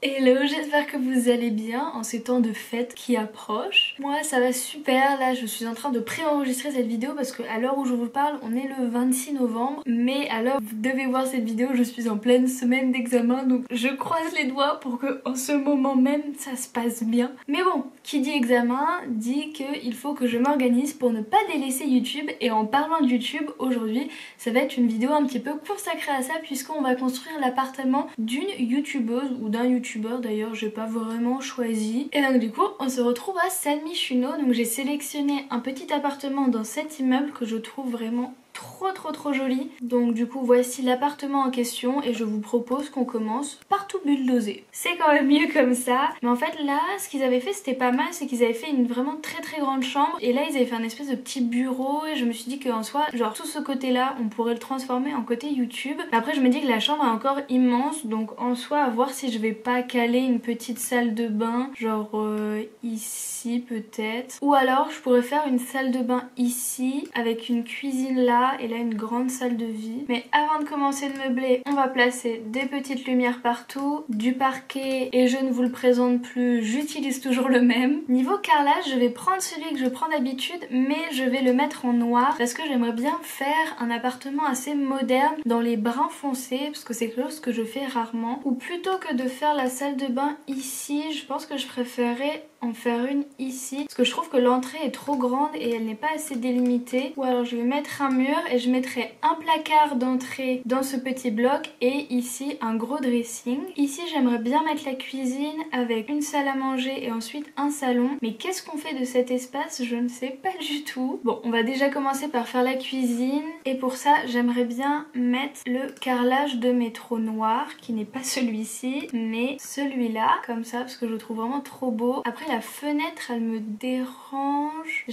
Hello, j'espère que vous allez bien en ces temps de fête qui approchent. Moi ça va super, là je suis en train de pré-enregistrer cette vidéo parce qu'à l'heure où je vous parle on est le 26 novembre. Mais à l'heure où vous devez voir cette vidéo je suis en pleine semaine d'examen, donc je croise les doigts pour que en ce moment même ça se passe bien. Mais bon, qui dit examen dit qu'il faut que je m'organise pour ne pas délaisser YouTube. Et en parlant de YouTube, aujourd'hui ça va être une vidéo un petit peu consacrée à ça puisqu'on va construire l'appartement d'une youtubeuse ou d'un youtubeur d'ailleurs, j'ai pas vraiment choisi. Et donc du coup on se retrouve à San Myshuno. Donc j'ai sélectionné un petit appartement dans cet immeuble que je trouve vraiment trop joli. Donc du coup voici l'appartement en question et je vous propose qu'on commence par tout bulldozer. C'est quand même mieux comme ça. Mais en fait là ce qu'ils avaient fait c'était pas mal, c'est qu'ils avaient fait une vraiment très grande chambre et là ils avaient fait un espèce de petit bureau et je me suis dit qu'en soi genre tout ce côté là on pourrait le transformer en côté YouTube. Mais après je me dis que la chambre est encore immense, donc en soi à voir si je vais pas caler une petite salle de bain genre ici peut-être, ou alors je pourrais faire une salle de bain ici avec une cuisine là et là une grande salle de vie. Mais avant de commencer de meubler, on va placer des petites lumières partout, du parquet, et je ne vous le présente plus, j'utilise toujours le même. Niveau carrelage, je vais prendre celui que je prends d'habitude, mais je vais le mettre en noir parce que j'aimerais bien faire un appartement assez moderne dans les bruns foncés, parce que c'est quelque chose que je fais rarement. Ou plutôt que de faire la salle de bain ici, je pense que je préférerais en faire une ici parce que je trouve que l'entrée est trop grande et elle n'est pas assez délimitée. Ou alors je vais mettre un mur et je mettrai un placard d'entrée dans ce petit bloc et ici un gros dressing. Ici j'aimerais bien mettre la cuisine avec une salle à manger et ensuite un salon. Mais qu'est-ce qu'on fait de cet espace? Je ne sais pas du tout. Bon, on va déjà commencer par faire la cuisine et pour ça j'aimerais bien mettre le carrelage de métro noir qui n'est pas celui-ci mais celui-là comme ça parce que je le trouve vraiment trop beau. Après la fenêtre elle me dérange.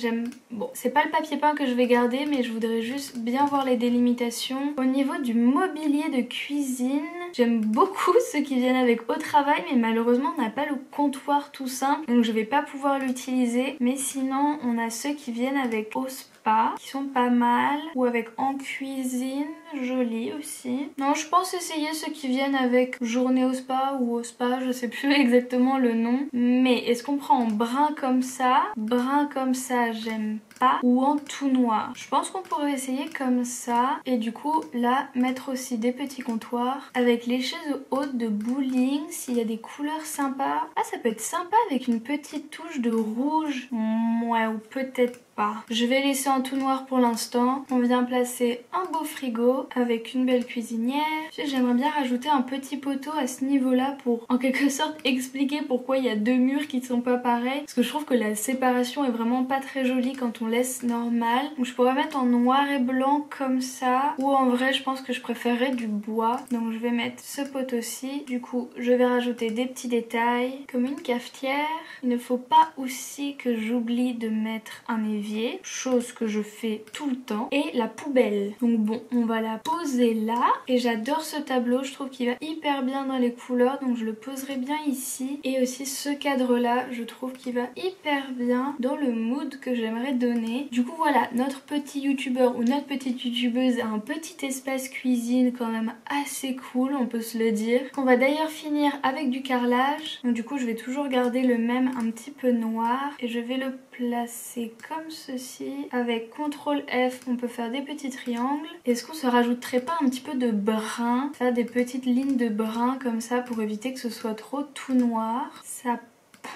Bon, c'est pas le papier peint que je vais garder mais je voudrais juste bien voir les délimitations. Au niveau du mobilier de cuisine, j'aime beaucoup ceux qui viennent avec au travail mais malheureusement on n'a pas le comptoir tout simple donc je vais pas pouvoir l'utiliser. Mais sinon on a ceux qui viennent avec au spa qui sont pas mal, ou avec en cuisine, joli aussi. Non, je pense essayer ceux qui viennent avec journée au spa ou au spa, je sais plus exactement le nom. Mais est-ce qu'on prend en brun comme ça? Brun comme ça j'aime pas, ou en tout noir. Je pense qu'on pourrait essayer comme ça et du coup là mettre aussi des petits comptoirs avec les chaises hautes de bowling s'il y a des couleurs sympas. Ah, ça peut être sympa avec une petite touche de rouge. Ouais, ou peut-être pas. Je vais laisser en tout noir pour l'instant. On vient placer un beau frigo avec une belle cuisinière. J'aimerais bien rajouter un petit poteau à ce niveau-là pour en quelque sorte expliquer pourquoi il y a deux murs qui ne sont pas pareils. Parce que je trouve que la séparation est vraiment pas très jolie quand on laisse normal. Donc je pourrais mettre en noir et blanc comme ça. Ou en vrai je pense que je préférerais du bois. Donc je vais mettre ce poteau-ci. Du coup je vais rajouter des petits détails comme une cafetière. Il ne faut pas aussi que j'oublie de mettre un évier, chose que je fais tout le temps, et la poubelle. Donc bon, on va la poser là et j'adore ce tableau, je trouve qu'il va hyper bien dans les couleurs donc je le poserai bien ici. Et aussi ce cadre là, je trouve qu'il va hyper bien dans le mood que j'aimerais donner. Du coup voilà, notre petit youtubeur ou notre petite youtubeuse a un petit espace cuisine quand même assez cool, on peut se le dire. On va d'ailleurs finir avec du carrelage, donc du coup je vais toujours garder le même un petit peu noir et je vais le placer comme ceci. Avec CTRL F on peut faire des petits triangles. Est-ce qu'on se rajouterait pas un petit peu de brun, faire des petites lignes de brun comme ça pour éviter que ce soit trop tout noir? Ça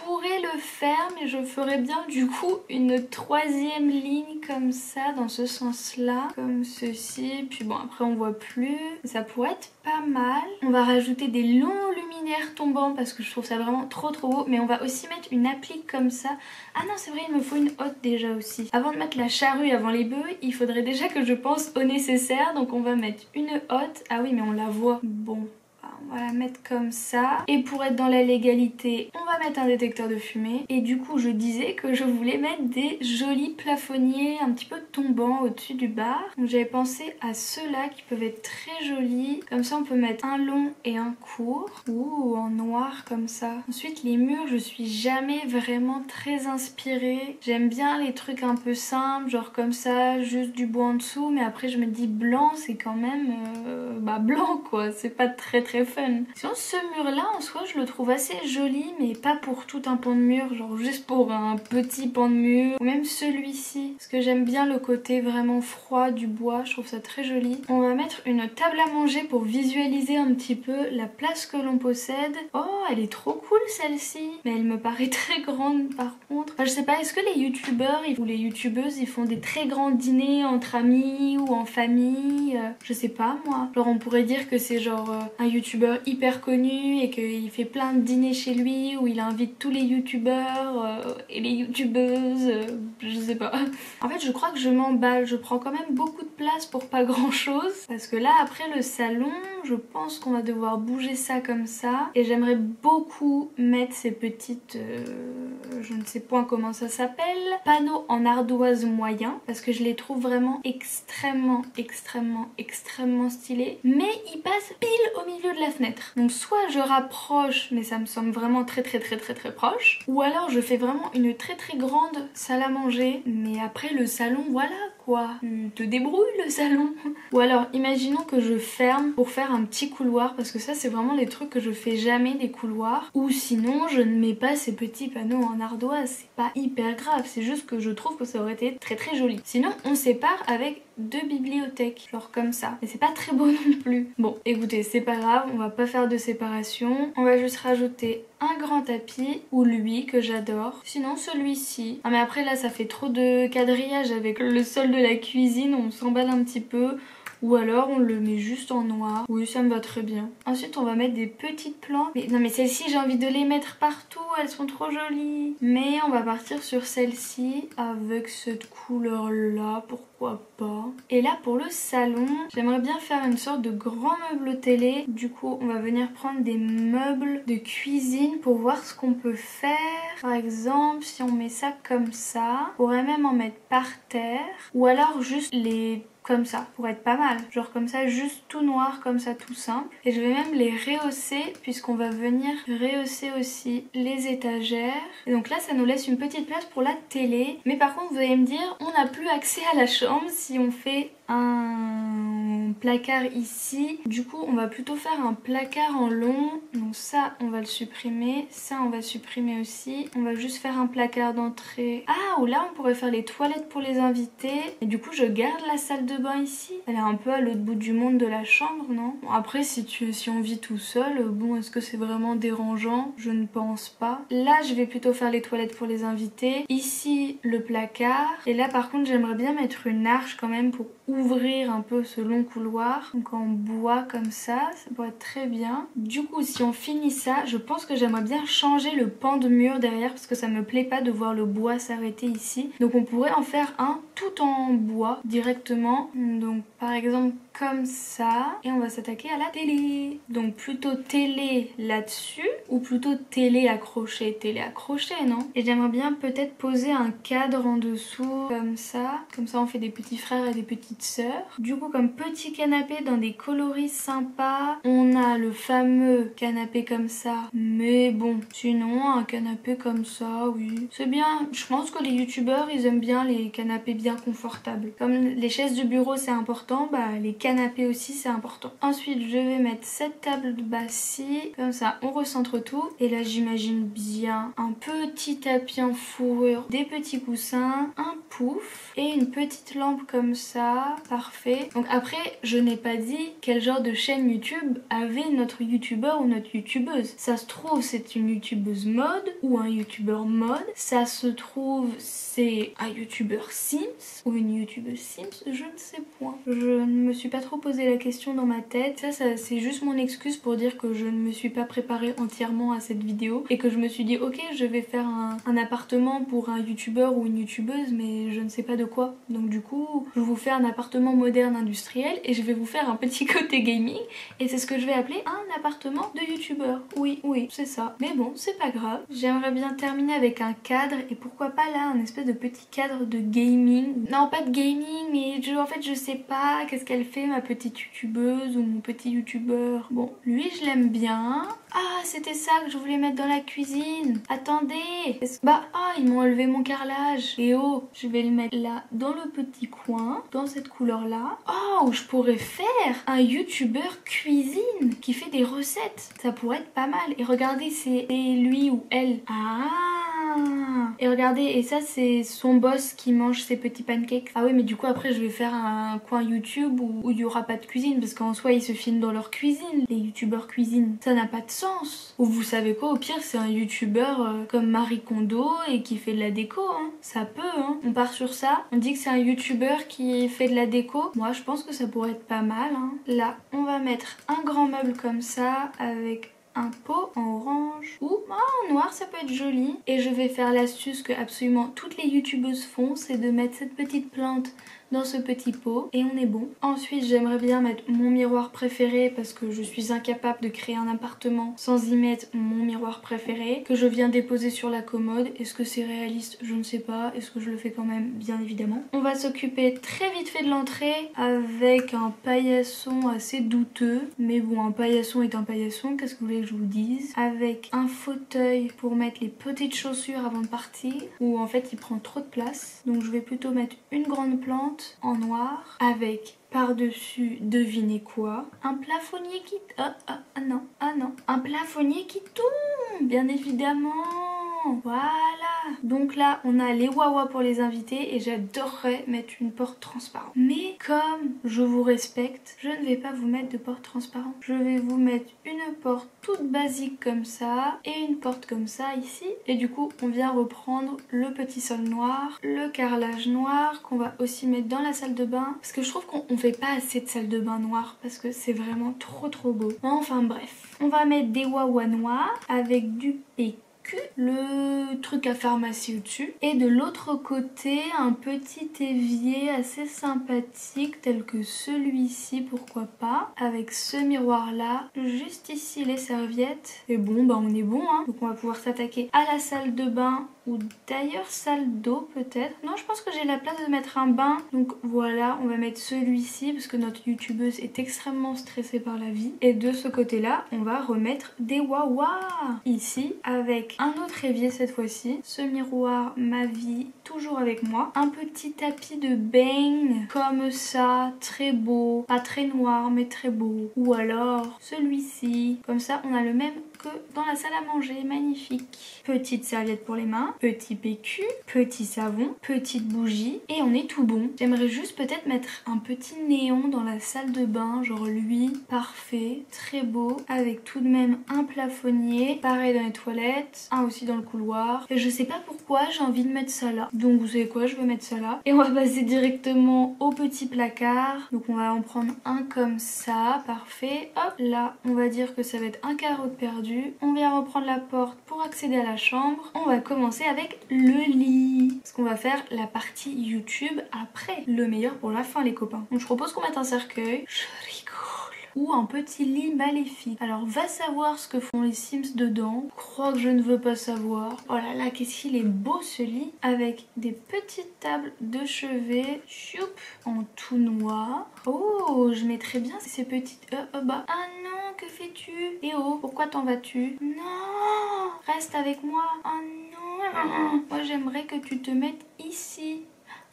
pourrais le faire mais je ferais bien du coup une troisième ligne comme ça dans ce sens là, comme ceci, puis bon après on voit plus, ça pourrait être pas mal. On va rajouter des longs luminaires tombants parce que je trouve ça vraiment trop beau, mais on va aussi mettre une applique comme ça. Ah non c'est vrai, il me faut une hotte déjà aussi. Avant de mettre la charrue avant les bœufs, il faudrait déjà que je pense au nécessaire, donc on va mettre une hotte. Ah oui mais on la voit, bon. On va la mettre comme ça. Et pour être dans la légalité, on va mettre un détecteur de fumée. Et du coup, je disais que je voulais mettre des jolis plafonniers un petit peu tombants au-dessus du bar. Donc j'avais pensé à ceux-là qui peuvent être très jolis. Comme ça, on peut mettre un long et un court. Ou en noir comme ça. Ensuite, les murs, je suis jamais vraiment très inspirée. J'aime bien les trucs un peu simples, genre comme ça, juste du bois en dessous. Mais après, je me dis blanc, c'est quand même blanc quoi. C'est pas très fun. Sinon ce mur là en soi je le trouve assez joli, mais pas pour tout un pan de mur, genre juste pour un petit pan de mur. Ou même celui-ci, parce que j'aime bien le côté vraiment froid du bois, je trouve ça très joli. On va mettre une table à manger pour visualiser un petit peu la place que l'on possède. Oh, elle est trop cool celle-ci, mais elle me paraît très grande par contre. Enfin, je sais pas, est-ce que les youtubeurs ou les youtubeuses ils font des très grands dîners entre amis ou en famille? Je sais pas moi. Genre on pourrait dire que c'est genre un youtubeur hyper connu et qu'il fait plein de dîners chez lui où il invite tous les youtubeurs et les youtubeuses, je sais pas. En fait je crois que je m'emballe, je prends quand même beaucoup de place pour pas grand chose. Parce que là après le salon, je pense qu'on va devoir bouger ça comme ça. Et j'aimerais beaucoup mettre ces petites, je ne sais point comment ça s'appelle, panneaux en ardoise moyen. Parce que je les trouve vraiment extrêmement stylés. Mais ils passent pile au milieu de la fenêtre. Donc soit je rapproche, mais ça me semble vraiment très proche. Ou alors je fais vraiment une très grande salle à manger. Mais après le salon, voilà quoi. Tu te débrouilles le salon. Ou alors imaginons que je ferme pour faire un petit couloir. Parce que ça c'est vraiment les trucs que je fais jamais, des couloirs. Ou sinon je ne mets pas ces petits panneaux en ardoise. C'est pas hyper grave. C'est juste que je trouve que ça aurait été très joli. Sinon on sépare avec 2 bibliothèques. Genre comme ça. Mais c'est pas très beau non plus. Bon écoutez, c'est pas grave. On va pas faire de séparation. On va juste rajouter un grand tapis ou lui que j'adore. Sinon celui-ci. Ah mais après là ça fait trop de quadrillage avec le sol de la cuisine. On s'emballe un petit peu. Ou alors on le met juste en noir. Oui, ça me va très bien. Ensuite on va mettre des petites plantes. Mais non mais celles-ci j'ai envie de les mettre partout. Elles sont trop jolies. Mais on va partir sur celle-ci avec cette couleur là. Pourquoi pas. Et là pour le salon, j'aimerais bien faire une sorte de grand meuble télé. Du coup on va venir prendre des meubles de cuisine pour voir ce qu'on peut faire. Par exemple si on met ça comme ça, on pourrait même en mettre par terre. Ou alors juste les... comme ça, pour être pas mal. Genre comme ça, juste tout noir, comme ça, tout simple. Et je vais même les rehausser, puisqu'on va venir rehausser aussi les étagères. Et donc là, ça nous laisse une petite place pour la télé. Mais par contre, vous allez me dire, on n'a plus accès à la chambre si on fait un placard ici. Du coup, on va plutôt faire un placard en long. Donc ça, on va le supprimer. Ça, on va supprimer aussi. On va juste faire un placard d'entrée. Ah, ou là, on pourrait faire les toilettes pour les invités. Et du coup, je garde la salle de bain ici. Elle est un peu à l'autre bout du monde de la chambre, non? Bon, après, si on vit tout seul, bon, est-ce que c'est vraiment dérangeant? Je ne pense pas. Là, je vais plutôt faire les toilettes pour les invités. Ici, le placard. Et là, par contre, j'aimerais bien mettre une arche quand même pour ouvrir un peu ce long couloir. Donc en bois comme ça pourrait être très bien. Du coup, si on finit ça, je pense que j'aimerais bien changer le pan de mur derrière parce que ça me plaît pas de voir le bois s'arrêter ici. Donc on pourrait en faire un tout en bois directement. Donc par exemple comme ça. Et on va s'attaquer à la télé. Donc plutôt télé là-dessus ou plutôt télé accrochée. Télé accrochée, non? Et j'aimerais bien peut-être poser un cadre en dessous comme ça. Comme ça on fait des petits frères et des petites sœurs. Du coup comme petit canapé dans des coloris sympas. On a le fameux canapé comme ça. Mais bon, sinon un canapé comme ça, oui. C'est bien. Je pense que les youtubeurs ils aiment bien les canapés bien confortables. Comme les chaises de bureau c'est important, bah les canapés aussi c'est important. Ensuite je vais mettre cette table basse-ci. Comme ça on recentre tout. Et là j'imagine bien un petit tapis en fourrure, des petits coussins, un pouf et une petite lampe comme ça. Parfait. Donc après je n'ai pas dit quel genre de chaîne YouTube avait notre youtubeur ou notre youtubeuse. Ça se trouve c'est une youtubeuse mode ou un youtubeur mode. Ça se trouve c'est un youtubeur Sims ou une youtubeuse Sims. Je ne sais point. Je ne me suis pas trop posé la question dans ma tête. Ça c'est juste mon excuse pour dire que je ne me suis pas préparée entièrement à cette vidéo et que je me suis dit ok je vais faire un appartement pour un youtubeur ou une youtubeuse mais je ne sais pas de quoi. Donc du coup je vous fais un appartement moderne industriel et je vais vous faire un petit côté gaming et c'est ce que je vais appeler un appartement de youtubeur. Oui c'est ça. Mais bon c'est pas grave. J'aimerais bien terminer avec un cadre et pourquoi pas là un espèce de petit cadre de gaming. Non pas de gaming mais en fait je sais pas qu'est-ce qu'elle fait ma petite youtubeuse ou mon petit youtubeur. Bon lui je l'aime bien Ah, c'était ça que je voulais mettre dans la cuisine. Attendez. Bah, ah, ils m'ont enlevé mon carrelage. Et oh, je vais le mettre là, dans le petit coin, dans cette couleur-là. Oh, je pourrais faire un youtubeur cuisine qui fait des recettes. Ça pourrait être pas mal. Et regardez, c'est lui ou elle. Ah. Et regardez, et ça c'est son boss qui mange ses petits pancakes. Ah oui, mais du coup après je vais faire un coin YouTube où il y aura pas de cuisine, parce qu'en soi ils se filment dans leur cuisine, les youtubeurs cuisine. Ça n'a pas de sens. Ou vous savez quoi, au pire c'est un youtubeur comme Marie Kondo et qui fait de la déco, hein. Ça peut, hein. On part sur ça. On dit que c'est un youtubeur qui fait de la déco. Moi je pense que ça pourrait être pas mal, hein. Là, on va mettre un grand meuble comme ça avec un pot en orange ou en noir, ça peut être joli. Et je vais faire l'astuce que absolument toutes les youtubeuses font, c'est de mettre cette petite plante dans ce petit pot et on est bon. Ensuite, j'aimerais bien mettre mon miroir préféré parce que je suis incapable de créer un appartement sans y mettre mon miroir préféré que je viens déposer sur la commode. Est-ce que c'est réaliste? Je ne sais pas. Est-ce que je le fais quand même? Bien évidemment. On va s'occuper très vite fait de l'entrée avec un paillasson assez douteux. Mais bon, un paillasson est un paillasson, qu'est-ce que vous voulez que je vous dise? Avec un fauteuil pour mettre les petites chaussures avant de partir, où en fait il prend trop de place. Donc je vais plutôt mettre une grande plante en noir avec par-dessus, devinez quoi? Un plafonnier qui... Ah non, un plafonnier qui tombe, bien évidemment. Voilà. Donc là, on a les Wawa pour les invités et j'adorerais mettre une porte transparente. Mais comme je vous respecte, je ne vais pas vous mettre de porte transparente. Je vais vous mettre une porte toute basique comme ça et une porte comme ça ici. Et du coup, on vient reprendre le petit sol noir, le carrelage noir qu'on va aussi mettre dans la salle de bain. Parce que je trouve qu'on fait pas assez de salle de bain noire parce que c'est vraiment trop beau. Enfin bref, on va mettre des Wawa noirs avec du PQ, le truc à pharmacie au-dessus, et de l'autre côté un petit évier assez sympathique tel que celui-ci, pourquoi pas, avec ce miroir là, juste ici les serviettes, et bon bah on est bon, hein. Donc on va pouvoir s'attaquer à la salle de bain ou d'ailleurs salle d'eau peut-être. Non, je pense que j'ai la place de mettre un bain, donc voilà, on va mettre celui-ci parce que notre youtubeuse est extrêmement stressée par la vie. Et de ce côté là, on va remettre des Wawa ici avec un autre évier cette fois-ci, ce miroir ma vie toujours avec moi, un petit tapis de bain comme ça, très beau, pas très noir mais très beau, ou alors celui-ci, comme ça on a le même que dans la salle à manger, magnifique. Petite serviette pour les mains, petit PQ, petit savon, petite bougie et on est tout bon. J'aimerais juste peut-être mettre un petit néon dans la salle de bain, genre lui, parfait, très beau, avec tout de même un plafonnier, pareil dans les toilettes, un aussi dans le couloir. Et je sais pas pourquoi j'ai envie de mettre ça là. Donc vous savez quoi, je vais mettre ça là. Et on va passer directement au petit placard. Donc on va en prendre un comme ça, parfait. Hop, là on va dire que ça va être un carreau de perdu. On vient reprendre la porte pour accéder à la chambre. On va commencer avec le lit. Parce qu'on va faire la partie YouTube après. Le meilleur pour la fin les copains. Donc je propose qu'on mette un cercueil. Je rigole. Ou un petit lit maléfique. Alors va savoir ce que font les Sims dedans. Je crois que je ne veux pas savoir. Oh là là, qu'est-ce qu'il est beau ce lit. Avec des petites tables de chevet. Choup, en tout noir. Oh, je mettrais bien ces petites... bah, ah non, que fais-tu? Eh oh, pourquoi t'en vas-tu? Non, reste avec moi. Oh non. Moi j'aimerais que tu te mettes ici.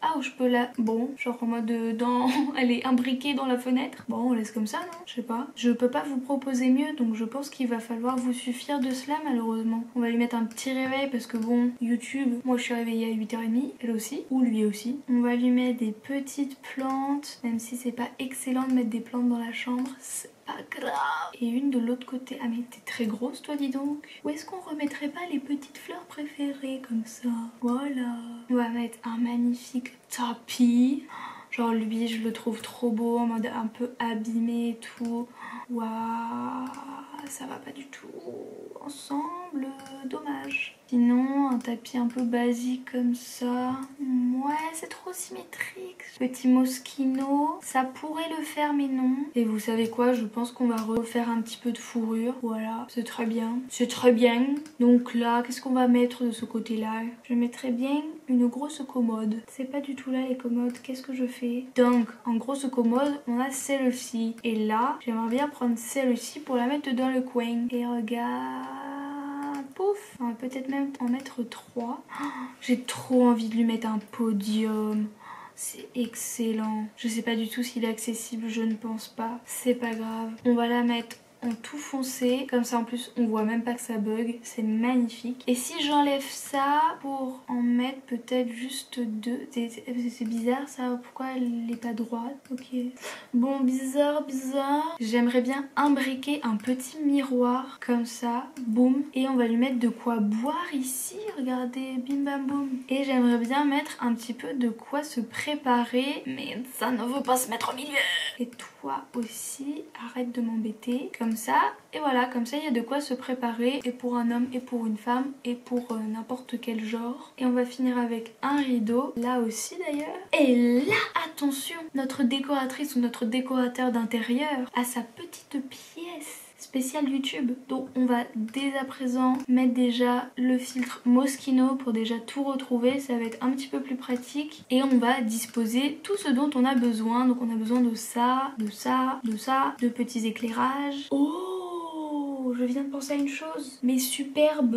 Ah, où je peux la... Bon, genre en mode dans... Elle est imbriquée dans la fenêtre. Bon, on laisse comme ça, non? Je sais pas. Je peux pas vous proposer mieux, donc je pense qu'il va falloir vous suffire de cela, malheureusement. On va lui mettre un petit réveil, parce que bon, YouTube, moi je suis réveillée à 8h30, elle aussi, ou lui aussi. On va lui mettre des petites plantes, même si c'est pas excellent de mettre des plantes dans la chambre, c'est pas grave. Et une de l'autre côté. Ah mais t'es très grosse toi, dis donc. Où est-ce qu'on remettrait pas les petites fleurs préférées comme ça? Voilà. On va mettre un magnifique tapis. Genre lui, je le trouve trop beau, en mode un peu abîmé et tout. Waouh, ça va pas du tout ensemble, dommage. Sinon, un tapis un peu basique comme ça. Ouais, c'est trop symétrique. Petit Moschino, ça pourrait le faire mais non. Et vous savez quoi, je pense qu'on va refaire un petit peu de fourrure. Voilà, c'est très bien. C'est très bien. Donc là, qu'est-ce qu'on va mettre de ce côté-là? Je mettrais bien une grosse commode. C'est pas du tout là les commodes, qu'est-ce que je fais? Donc en grosse commode on a celle-ci. Et là j'aimerais bien prendre celle-ci pour la mettre dans le coin. Et regarde, pouf, on va peut-être même en mettre 3. Oh, j'ai trop envie de lui mettre un podium. C'est excellent. Je sais pas du tout s'il est accessible, je ne pense pas. C'est pas grave. On va la mettre en tout foncé, comme ça en plus on voit même pas que ça bug, c'est magnifique. Et si j'enlève ça pour en mettre peut-être juste 2, c'est bizarre ça, pourquoi elle est pas droite? Ok, bon, bizarre. J'aimerais bien imbriquer un petit miroir comme ça, boum, et on va lui mettre de quoi boire ici, regardez, bim bam boum. Et j'aimerais bien mettre un petit peu de quoi se préparer, mais ça ne veut pas se mettre au milieu. Et toi aussi, arrête de m'embêter, comme ça. Et voilà, comme ça il y a de quoi se préparer, et pour un homme et pour une femme et pour n'importe quel genre. Et on va finir avec un rideau, là aussi d'ailleurs. Et là, attention, notre décoratrice ou notre décorateur d'intérieur a sa petite pièce spéciale YouTube. Donc on va dès à présent mettre déjà le filtre Moschino pour déjà tout retrouver, ça va être un petit peu plus pratique. Et on va disposer tout ce dont on a besoin. Donc on a besoin de ça, de petits éclairages. Oh, je viens de penser à une chose. Mes superbes,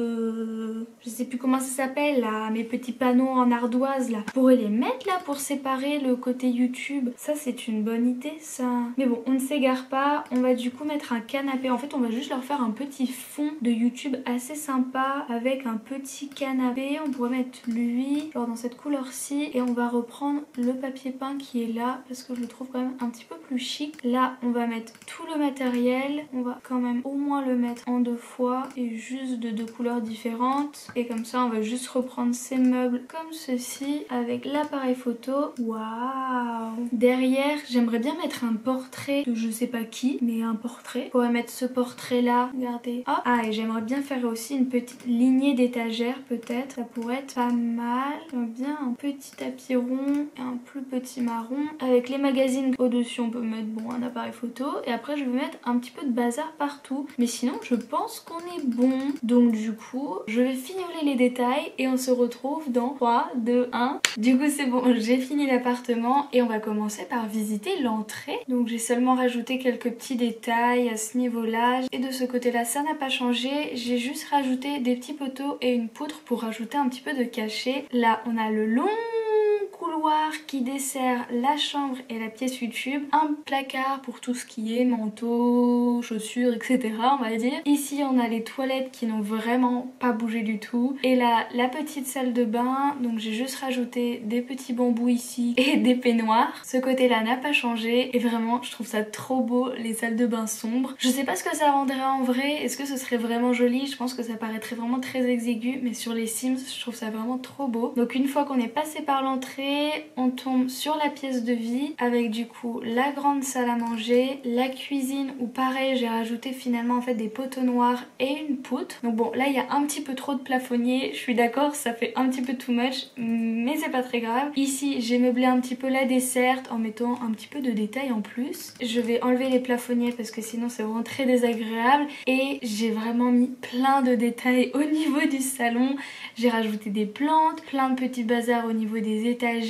je sais plus comment ça s'appelle là, mes petits panneaux en ardoise là. Je pourrais les mettre là pour séparer le côté YouTube. Ça c'est une bonne idée ça. Mais bon, on ne s'égare pas. On va du coup mettre un canapé. En fait on va juste leur faire un petit fond de YouTube assez sympa avec un petit canapé. On pourrait mettre lui, genre dans cette couleur-ci. Et on va reprendre le papier peint qui est là parce que je le trouve quand même un petit peu plus chic. Là on va mettre tout le matériel. On va quand même au moins le mettre en 2 fois et juste de 2 couleurs différentes. Et comme ça on va juste reprendre ces meubles comme ceci avec l'appareil photo. Waouh! Derrière j'aimerais bien mettre un portrait de je sais pas qui, mais un portrait. On va mettre ce portrait là, regardez. Hop. Ah, et j'aimerais bien faire aussi une petite lignée d'étagères peut-être, ça pourrait être pas mal. J'aimerais bien un petit tapis rond et un plus petit marron. Avec les magazines au-dessus on peut mettre bon un appareil photo. Et après je vais mettre un petit peu de bazar partout. Mais sinon je pense qu'on est bon. Donc du coup je vais fignoler les détails et on se retrouve dans 3, 2, 1. Du coup c'est bon, j'ai fini l'appartement et on va commencer par visiter l'entrée. Donc j'ai seulement rajouté quelques petits détails à ce niveau-là. Et de ce côté-là ça n'a pas changé. J'ai juste rajouté des petits poteaux et une poutre pour rajouter un petit peu de cachet. Là on a le long couloir qui dessert la chambre et la pièce YouTube, un placard pour tout ce qui est manteau, chaussures, etc. on va dire. Ici on a les toilettes qui n'ont vraiment pas bougé du tout. Et là la petite salle de bain, donc j'ai juste rajouté des petits bambous ici et des peignoirs. Ce côté là n'a pas changé et vraiment je trouve ça trop beau, les salles de bain sombres. Je sais pas ce que ça rendrait en vrai, est-ce que ce serait vraiment joli? Je pense que ça paraîtrait vraiment très exigu, mais sur les Sims je trouve ça vraiment trop beau. Donc une fois qu'on est passé par l'entrée, on tombe sur la pièce de vie avec du coup la grande salle à manger, la cuisine où pareil j'ai rajouté finalement en fait des poteaux noirs et une poutre. Donc bon là il y a un petit peu trop de plafonniers, je suis d'accord ça fait un petit peu too much mais c'est pas très grave. Ici j'ai meublé un petit peu la desserte en mettant un petit peu de détails en plus. Je vais enlever les plafonniers parce que sinon c'est vraiment très désagréable et j'ai vraiment mis plein de détails au niveau du salon. J'ai rajouté des plantes, plein de petits bazars au niveau des étagères.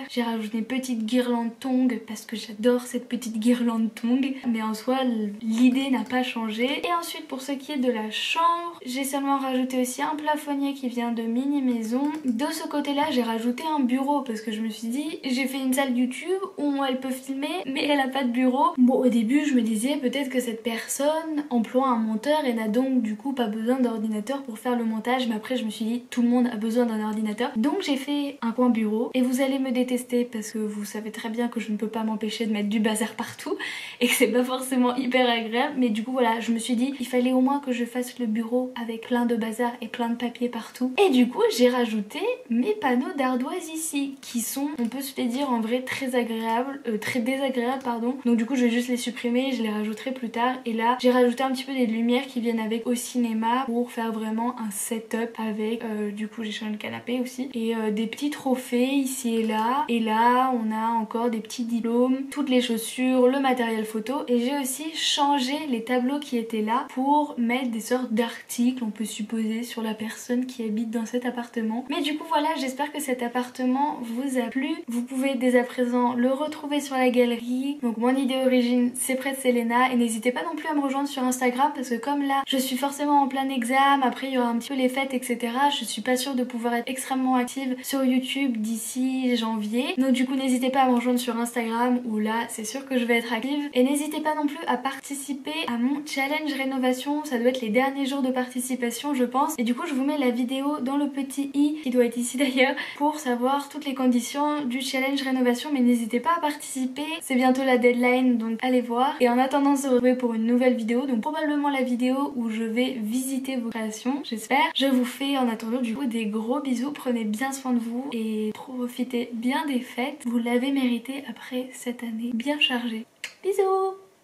J'ai rajouté une petite guirlande tongue parce que j'adore cette petite guirlande tongue. Mais en soi, l'idée n'a pas changé. Et ensuite, pour ce qui est de la chambre, j'ai seulement rajouté aussi un plafonnier qui vient de Mini Maison. De ce côté-là, j'ai rajouté un bureau parce que je me suis dit, j'ai fait une salle YouTube où elle peut filmer, mais elle a pas de bureau. Bon, au début, je me disais peut-être que cette personne emploie un monteur et n'a donc du coup pas besoin d'ordinateur pour faire le montage. Mais après, je me suis dit, tout le monde a besoin d'un ordinateur. Donc j'ai fait un coin bureau et vous allez me détester parce que vous savez très bien que je ne peux pas m'empêcher de mettre du bazar partout et que c'est pas forcément hyper agréable. Mais du coup voilà, je me suis dit il fallait au moins que je fasse le bureau avec plein de bazar et plein de papier partout. Et du coup j'ai rajouté mes panneaux d'ardoise ici qui sont, on peut se les dire en vrai, très agréables, très désagréables pardon. Donc du coup je vais juste les supprimer, je les rajouterai plus tard. Et là j'ai rajouté un petit peu des lumières qui viennent avec au cinéma pour faire vraiment un setup avec du coup j'ai changé le canapé aussi et des petits trophées ici et là. Et là on a encore des petits diplômes, toutes les chaussures, le matériel photo. Et j'ai aussi changé les tableaux qui étaient là pour mettre des sortes d'articles, on peut supposer, sur la personne qui habite dans cet appartement. Mais du coup voilà, j'espère que cet appartement vous a plu. Vous pouvez dès à présent le retrouver sur la galerie. Donc mon idée origine c'est près de Selena. Et n'hésitez pas non plus à me rejoindre sur Instagram parce que comme là je suis forcément en plein examen, après il y aura un petit peu les fêtes etc. Je suis pas sûre de pouvoir être extrêmement active sur YouTube d'ici janvier. Donc du coup n'hésitez pas à me rejoindre sur Instagram où là c'est sûr que je vais être active. Et n'hésitez pas non plus à participer à mon challenge rénovation. Ça doit être les derniers jours de participation je pense. Et du coup je vous mets la vidéo dans le petit i qui doit être ici d'ailleurs pour savoir toutes les conditions du challenge rénovation. Mais n'hésitez pas à participer. C'est bientôt la deadline donc allez voir. Et en attendant de se retrouver pour une nouvelle vidéo, donc probablement la vidéo où je vais visiter vos créations, j'espère. Je vous fais en attendant du coup des gros bisous. Prenez bien soin de vous et profitez bien des fêtes. Vous l'avez mérité après cette année bien chargée. Bisous!